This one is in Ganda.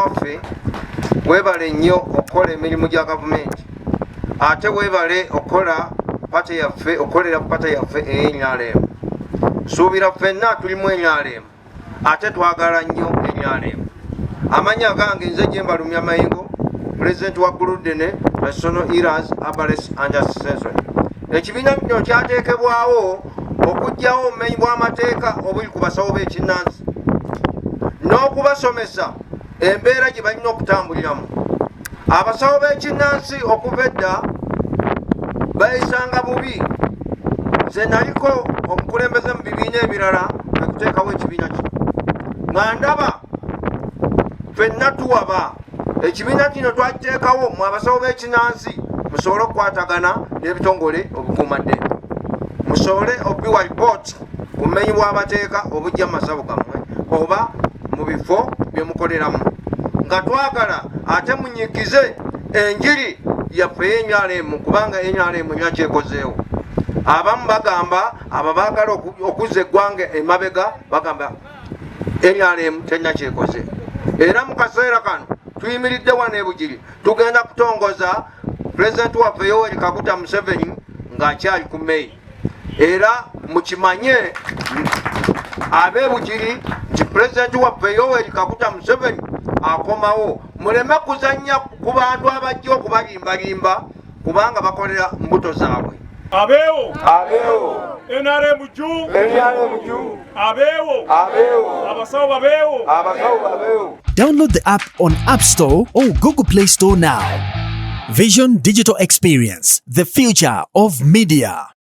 waffe weebale nnyo okukola emirimu gya gavumenti ate weebale okola pate yaffe okolera pate yaffe eNRM. Suubira ffenna tulimu NRM ate twagala nnyo NRM. Amanya gange nze Jembalumya Mayingo, President wa Guludene National Healers Abasawo and Association. Ekibiina kino kyateekebwawo okuggyawo obumenyi bw'amateeka obuli ku basawo b'ekinnansi n'okubasomesa embeera gye balina okutambuliramu. Abasawo b'ekinnansi okuva edda bayisanga bubi. Nze naliko omukulembeze mu bibiina ebirala okuteekawo ekibiina kino nga ndaba ffenna tuwaba. Ekibiina kino twakiteekawo mu abasawo b'ekinnansi musobole okukwatagana n'ebitongole obukuumaddembe, musobole okubiwa ripooti ku bumenyi bw'amateeka obujja mu masawo gammwe oba mu bifo bye mukoleramu, nga twagala ate munyikize enjiri yaffe NRM kubanga NRM yakyekozeewo. Abamu bagamba abo baagala okuzza eggwanga emabega bagamba NRM tennakyekoze. Era mu kaseera kano tuyimiridde wano ebugiri tugenda kutongoza Pulezidenti waffe Yoweri Kaguta Museveni ng'akyali ku Mmeyi. Era mukimanye ab'ebugiri nti Pulezidenti waffe Yoweri Kaguta Museveni akomawo. Muleme kuzannya ku bantu abajja okubalimbalimba kubanga bakolera mbuto zaabwe. Abeewo NRM juu abeewo abasawo babeewo. Download the app on App Store or Google Play Store now. Vision Digital Experience, the future of media.